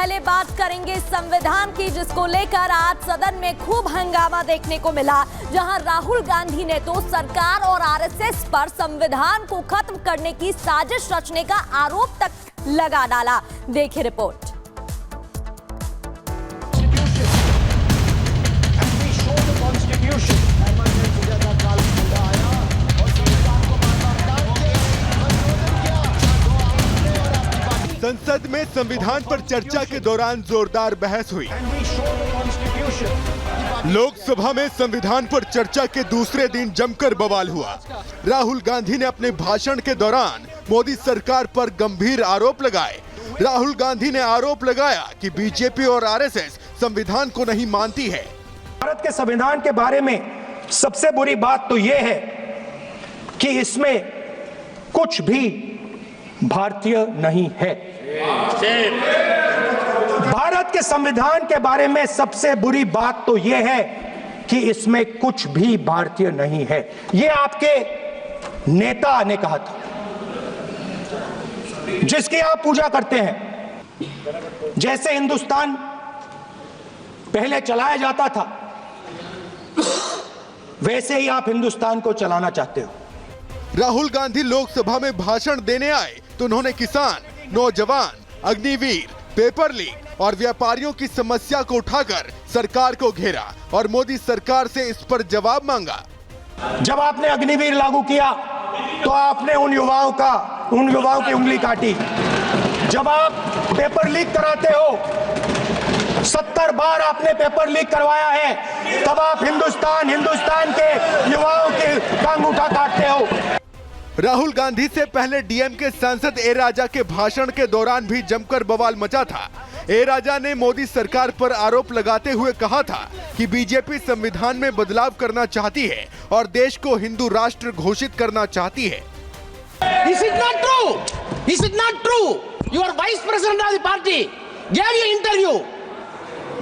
पहले बात करेंगे संविधान की, जिसको लेकर आज सदन में खूब हंगामा देखने को मिला, जहां राहुल गांधी ने तो सरकार और आरएसएस पर संविधान को खत्म करने की साजिश रचने का आरोप तक लगा डाला। देखिए रिपोर्ट। संसद में संविधान पर चर्चा के दौरान जोरदार बहस हुई। लोकसभा में संविधान पर चर्चा के दूसरे दिन जमकर बवाल हुआ। राहुल गांधी ने अपने भाषण के दौरान मोदी सरकार पर गंभीर आरोप लगाए। राहुल गांधी ने आरोप लगाया कि बीजेपी और आरएसएस संविधान को नहीं मानती है। भारत के संविधान के बारे में सबसे बुरी बात तो यह है कि इसमें कुछ भी भारतीय नहीं है। भारत के संविधान के बारे में सबसे बुरी बात तो यह है कि इसमें कुछ भी भारतीय नहीं है। यह आपके नेता ने कहा था, जिसकी आप पूजा करते हैं। जैसे हिंदुस्तान पहले चलाया जाता था, वैसे ही आप हिंदुस्तान को चलाना चाहते हो। राहुल गांधी लोकसभा में भाषण देने आए तो उन्होंने किसान, नौजवान, अग्निवीर, पेपर लीक और व्यापारियों की समस्या को उठाकर सरकार को घेरा और मोदी सरकार से इस पर जवाब मांगा। जब आपने अग्निवीर लागू किया तो आपने उन युवाओं की उंगली काटी। जब आप पेपर लीक कराते हो, 70 बार आपने पेपर लीक करवाया है, तब आप हिंदुस्तान के युवाओं का अंगूठा काटते हो। राहुल गांधी से पहले डीएमके सांसद ए राजा के भाषण के दौरान भी जमकर बवाल मचा था। ए राजा ने मोदी सरकार पर आरोप लगाते हुए कहा था कि बीजेपी संविधान में बदलाव करना चाहती है और देश को हिंदू राष्ट्र घोषित करना चाहती है। Is it not true? Is it not true? Your vice president of the party gave you interview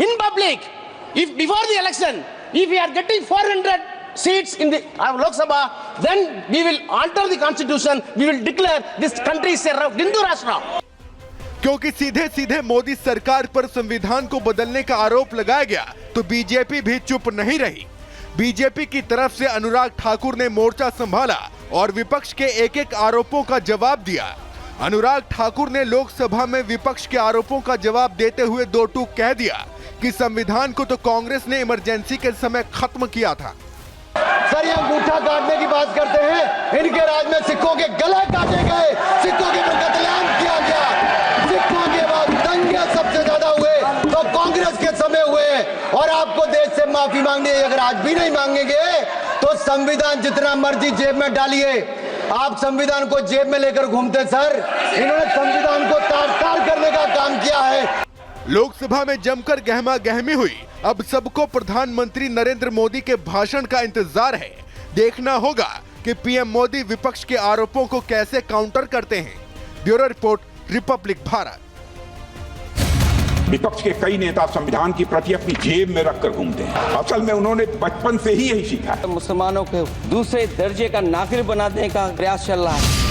in public. If before the election, if we are getting 400 seats in the Lok Sabha, then we will alter the constitution. We will declare this country is a Hindu Rashtra. क्योंकि सीधे सीधे मोदी सरकार पर संविधान को बदलने का आरोप लगाया गया तो बीजेपी भी चुप नहीं रही। बीजेपी की तरफ से अनुराग ठाकुर ने मोर्चा संभाला और विपक्ष के एक एक आरोपों का जवाब दिया। अनुराग ठाकुर ने लोकसभा में विपक्ष के आरोपों का जवाब देते हुए दो टूक कह दिया कि संविधान को तो कांग्रेस ने इमरजेंसी के समय खत्म किया था। सर, ये अंगूठा काटने की बात करते हैं। इनके राज में सिखों के गले काटे गए, सिखों के पर कत्लेआम किया गया। सिखों के बाद दंगे सबसे ज्यादा हुए तो कांग्रेस के समय हुए। और आपको देश से माफी मांगनी है। अगर आज भी नहीं मांगेंगे तो संविधान जितना मर्जी जेब में डालिए। आप संविधान को जेब में लेकर घूमते सर। इन्होंने संविधान को तार-तार करने का काम किया है। लोकसभा में जमकर गहमा गहमी हुई। अब सबको प्रधानमंत्री नरेंद्र मोदी के भाषण का इंतजार है। देखना होगा कि पीएम मोदी विपक्ष के आरोपों को कैसे काउंटर करते हैं। Bureau report, Republic Bharat. विपक्ष के कई नेता संविधान की प्रति अपनी जेब में रखकर घूमते हैं। असल में उन्होंने बचपन से ही यही सीखा है। मुसलमानों को दूसरे दर्जे का नागरिक बनाने का प्रयास चल रहा है।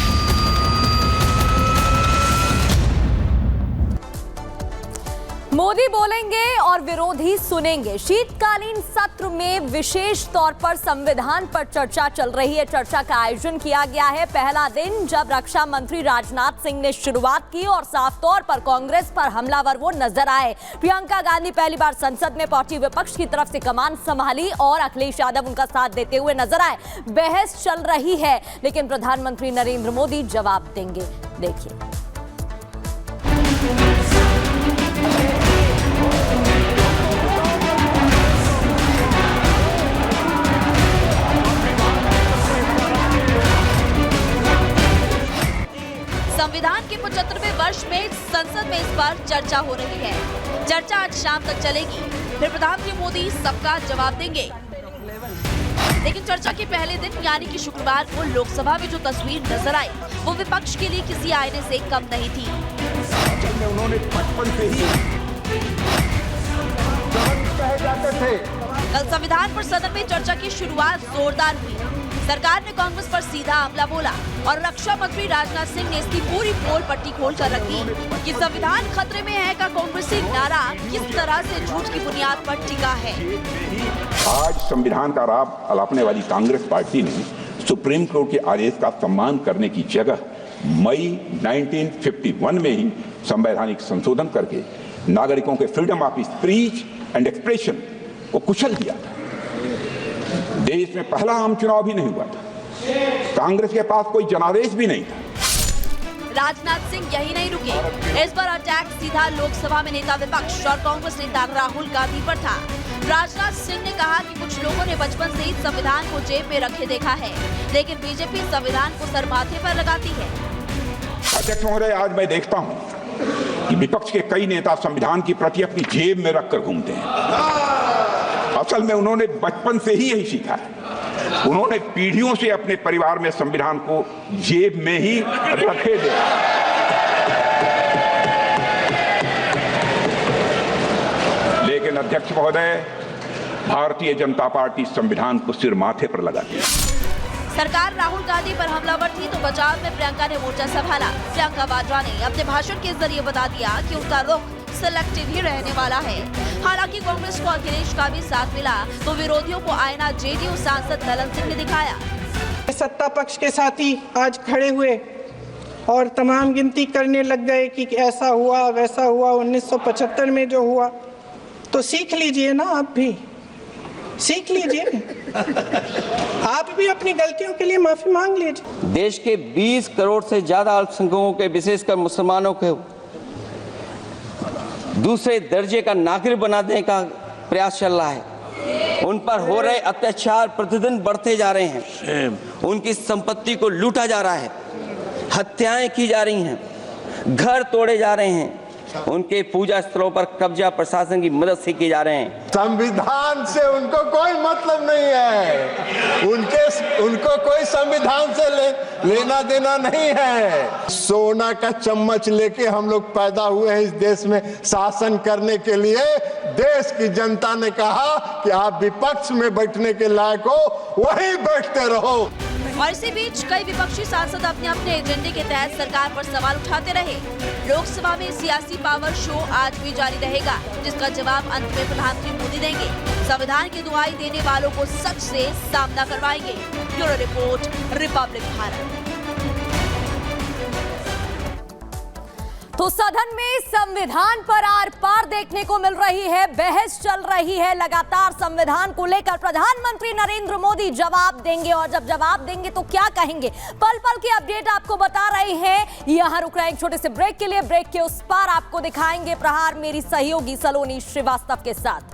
मोदी बोलेंगे और विरोधी सुनेंगे। शीतकालीन सत्र में विशेष तौर पर संविधान पर चर्चा चल रही है। चर्चा का आयोजन किया गया है। पहला दिन जब रक्षा मंत्री राजनाथ सिंह ने शुरुआत की और साफ तौर पर कांग्रेस पर हमलावर वो नजर आए। प्रियंका गांधी पहली बार संसद में पहुंची, विपक्ष की तरफ से कमान संभाली और अखिलेश यादव उनका साथ देते हुए नजर आए। बहस चल रही है, लेकिन प्रधानमंत्री नरेंद्र मोदी जवाब देंगे। देखिए। संविधान के 75वें वर्ष में संसद में इस पर चर्चा हो रही है। चर्चा आज शाम तक चलेगी, फिर प्रधानमंत्री मोदी सबका जवाब देंगे। लेकिन चर्चा के पहले दिन यानी कि शुक्रवार को लोकसभा में जो तस्वीर नजर आई वो विपक्ष के लिए किसी आईने से कम नहीं थी। उन्होंने बचपन से ही कल संविधान पर सदन में चर्चा की शुरुआत जोरदार हुई। सरकार ने कांग्रेस पर सीधा हमला बोला और रक्षा मंत्री राजनाथ सिंह ने इसकी पूरी पोल पट्टी खोल कर रखी कि संविधान खतरे में है का कांग्रेसी नारा किस तरह से झूठ की बुनियाद पर टिका है। आज संविधान का राग अलापने वाली कांग्रेस पार्टी ने सुप्रीम कोर्ट के आदेश का सम्मान करने की जगह मई 1951 में ही संवैधानिक संशोधन करके नागरिकों के freedom of speech and expression को कुचल दिया था। देश में पहला आम चुनाव भी नहीं हुआ था, कांग्रेस के पास कोई जनादेश भी नहीं था। राजनाथ सिंह यही नहीं रुके, इस पर अटैक सीधा लोकसभा में नेता विपक्ष और कांग्रेस नेता राहुल गांधी पर था। राजनाथ सिंह ने कहा कि कुछ लोगों ने बचपन से ही संविधान को जेब में रखे देखा है, लेकिन बीजेपी संविधान को सर माथे पर लगाती है। अध्यक्ष महोदय, आज मैं देखता हूं कि विपक्ष के कई नेता संविधान की प्रति अपनी जेब में रखकर घूमते हैं। असल में उन्होंने बचपन से ही यही सीखा है। उन्होंने पीढ़ियों से अपने परिवार में संविधान को जेब में ही रखे देखा। लेकिन अध्यक्ष महोदय, भारतीय जनता पार्टी संविधान को सिर माथे पर लगाती है। सरकार राहुल गांधी पर हमलावर थी तो बचाव में प्रियंका ने मोर्चा संभाला। प्रियंका वाड्रा ने अपने भाषण के जरिए बता दिया कि उनका रुख सिलेक्टिव ही रहने वाला है। हालांकि कांग्रेस को अखिलेश का भी साथ मिला तो विरोधियों को आईना जेडीयू सांसद ललन सिंह ने दिखाया। सत्ता पक्ष के साथी आज खड़े हुए और तमाम गिनती करने लग गए कि ऐसा हुआ वैसा हुआ, 1975 में जो हुआ, तो सीख लीजिए ना, आप भी सीख लीजिए। आप भी अपनी गलतियों के लिए माफी मांग लीजिए। देश के 20 करोड़ से ज्यादा अल्पसंख्यकों के, विशेषकर मुसलमानों को दूसरे दर्जे का नागरिक बना देने का प्रयास चल रहा है। उन पर हो रहे अत्याचार प्रतिदिन बढ़ते जा रहे हैं। उनकी संपत्ति को लूटा जा रहा है, हत्याएं की जा रही हैं, घर तोड़े जा रहे हैं, उनके पूजा स्थलों पर कब्जा प्रशासन की मदद से किए जा रहे हैं। संविधान से उनको कोई मतलब नहीं है, उनको कोई संविधान से लेना देना नहीं है। सोना का चम्मच लेके हम लोग पैदा हुए हैं इस देश में शासन करने के लिए। देश की जनता ने कहा कि आप विपक्ष में बैठने के लायक हो, वहीं बैठते रहो। और इसी बीच कई विपक्षी सांसद अपने अपने एजेंडे के तहत सरकार पर सवाल उठाते रहे। लोकसभा में सियासी पावर शो आज भी जारी रहेगा, जिसका जवाब अंत में प्रधानमंत्री मोदी देंगे। संविधान की दुहाई देने वालों को सच से सामना करवाएंगे। Bureau report, Republic Bharat. तो सदन में संविधान पर आर पार देखने को मिल रही है, बहस चल रही है लगातार संविधान को लेकर। प्रधानमंत्री नरेंद्र मोदी जवाब देंगे और जब जवाब देंगे तो क्या कहेंगे, पल पल की अपडेट आपको बता रहे हैं। यहां रुक रहे एक छोटे से ब्रेक के लिए, ब्रेक के उस पार आपको दिखाएंगे प्रहार मेरी सहयोगी सलोनी श्रीवास्तव के साथ।